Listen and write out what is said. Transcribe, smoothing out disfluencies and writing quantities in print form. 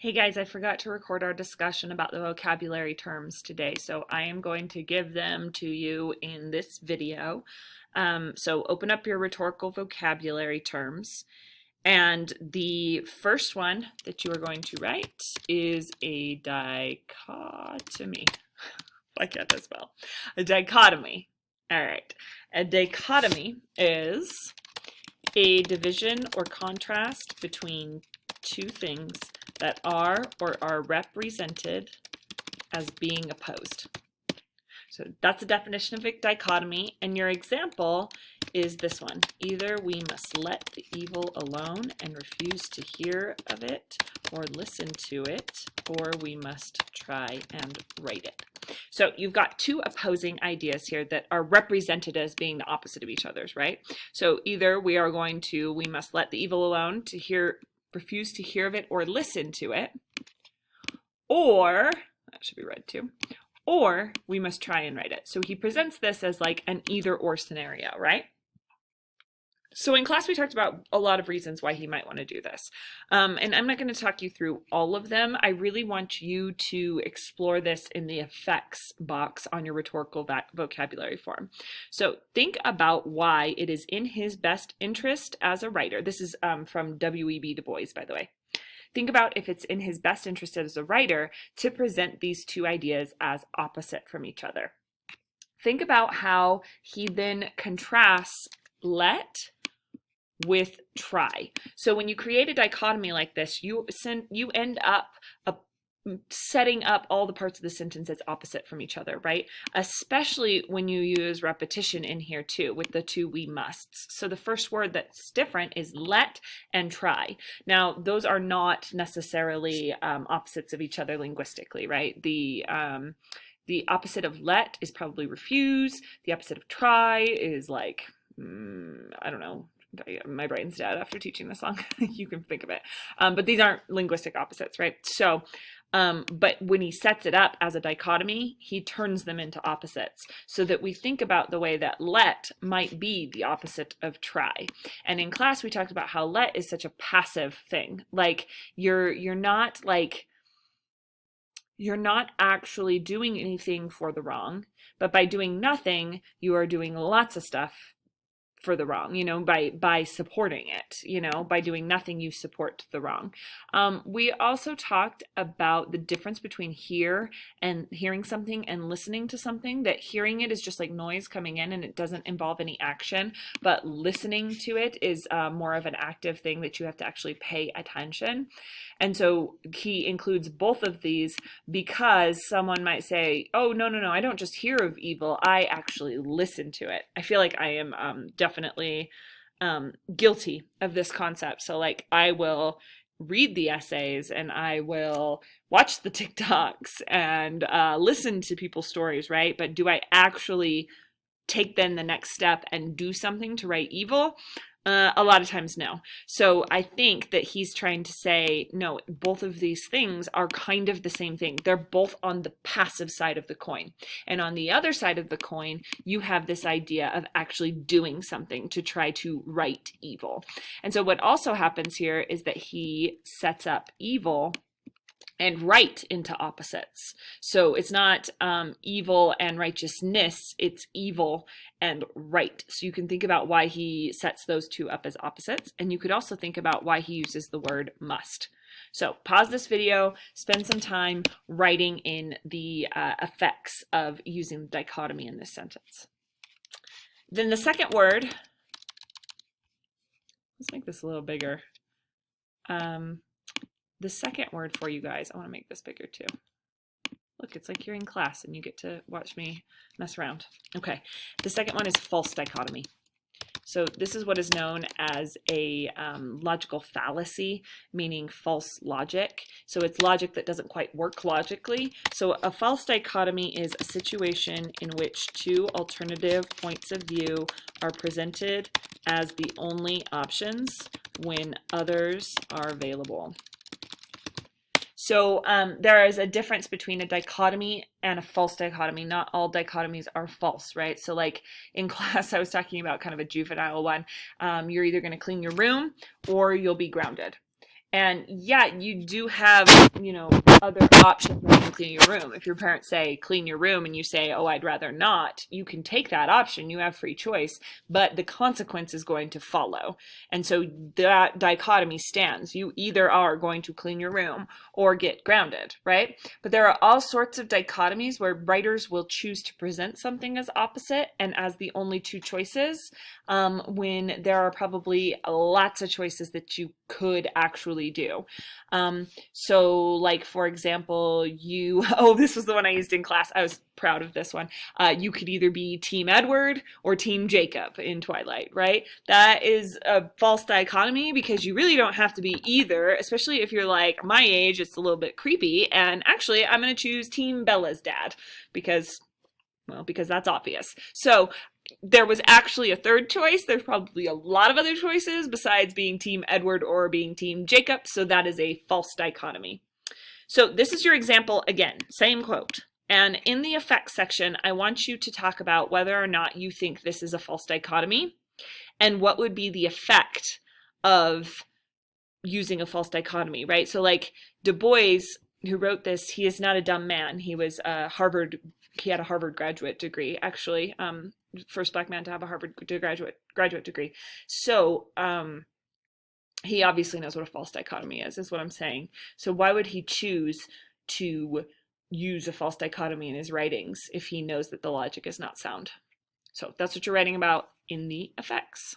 Hey guys, I forgot to record our discussion about the vocabulary terms today, so I am going to give them to you in this video. So open up your rhetorical vocabulary terms, and the first one that you are going to write is a dichotomy. I can't spell. A dichotomy. All right. A dichotomy is a division or contrast between two things that are or are represented as being opposed. So that's the definition of a dichotomy, and your example is this one. Either we must let the evil alone and refuse to hear of it or listen to it, or we must try and write it. So you've got two opposing ideas here that are represented as being the opposite of each other's, right? So either we must let the evil alone refuse to hear of it or listen to it, or, that should be read too, or we must try and write it. So he presents this as like an either or scenario, right? So in class we talked about a lot of reasons why he might want to do this. And I'm not going to talk you through all of them. I really want you to explore this in the effects box on your rhetorical vocabulary form. So think about why it is in his best interest as a writer. This is from W.E.B. Du Bois, by the way. Think about if it's in his best interest as a writer to present these two ideas as opposite from each other. Think about how he then contrasts let with try. So when you create a dichotomy like this, you end up setting up all the parts of the sentence as opposite from each other, right? Especially when you use repetition in here too, with the two we musts. So the first word that's different is let and try. Now, those are not necessarily opposites of each other linguistically, right? The opposite of let is probably refuse. The opposite of try is like, I don't know. My brain's dead after teaching this long. You can think of it. But these aren't linguistic opposites, right? So, but when he sets it up as a dichotomy, he turns them into opposites so that we think about the way that let might be the opposite of try. And in class, we talked about how let is such a passive thing. Like you're not actually doing anything for the wrong, but by doing nothing, you are doing lots of stuff for the wrong, by supporting it, by doing nothing, you support the wrong. We also talked about the difference between hearing something and listening to something, that hearing it is just like noise coming in and it doesn't involve any action, but listening to it is more of an active thing that you have to actually pay attention. And so he includes both of these because someone might say, oh, no, I don't just hear of evil, I actually listen to it. I feel like I am definitely guilty of this concept. So like I will read the essays and I will watch the TikToks and listen to people's stories, right? But do I actually take then the next step and do something to right evil? A lot of times, no. So I think that he's trying to say, no, both of these things are kind of the same thing. They're both on the passive side of the coin. And on the other side of the coin, you have this idea of actually doing something to try to right evil. And so what also happens here is that he sets up evil and right into opposites. So it's not evil and righteousness, it's evil and right. So you can think about why he sets those two up as opposites, and you could also think about why he uses the word must. So pause this video, spend some time writing in the effects of using the dichotomy in this sentence. Then the second word, let's make this a little bigger. The second word for you guys, I want to make this bigger too. Look, it's like you're in class and you get to watch me mess around. Okay, the second one is false dichotomy. So this is what is known as a logical fallacy, meaning false logic. So it's logic that doesn't quite work logically. So a false dichotomy is a situation in which two alternative points of view are presented as the only options when others are available. So there is a difference between a dichotomy and a false dichotomy. Not all dichotomies are false, right? So like in class, I was talking about kind of a juvenile one. You're either going to clean your room or you'll be grounded. And yeah, you do have, other options other than clean your room. If your parents say clean your room and you say, oh, I'd rather not, you can take that option. You have free choice, but the consequence is going to follow. And so that dichotomy stands. You either are going to clean your room or get grounded, right? But there are all sorts of dichotomies where writers will choose to present something as opposite and as the only two choices, when there are probably lots of choices that you could actually do. So like, for example, oh, this was the one I used in class. I was proud of this one. You could either be Team Edward or Team Jacob in Twilight, right? That is a false dichotomy because you really don't have to be either, especially if you're like my age, it's a little bit creepy. And actually, I'm going to choose Team Bella's dad because that's obvious. So there was actually a third choice. There's probably a lot of other choices besides being Team Edward or being Team Jacob, so that is a false dichotomy. So this is your example again, same quote. And in the effects section, I want you to talk about whether or not you think this is a false dichotomy and what would be the effect of using a false dichotomy, right? So like Du Bois, who wrote this, he is not a dumb man. He was he had a Harvard graduate degree, actually, first Black man to have a Harvard graduate degree. So he obviously knows what a false dichotomy is what I'm saying. So why would he choose to use a false dichotomy in his writings if he knows that the logic is not sound? So that's what you're writing about in the effects.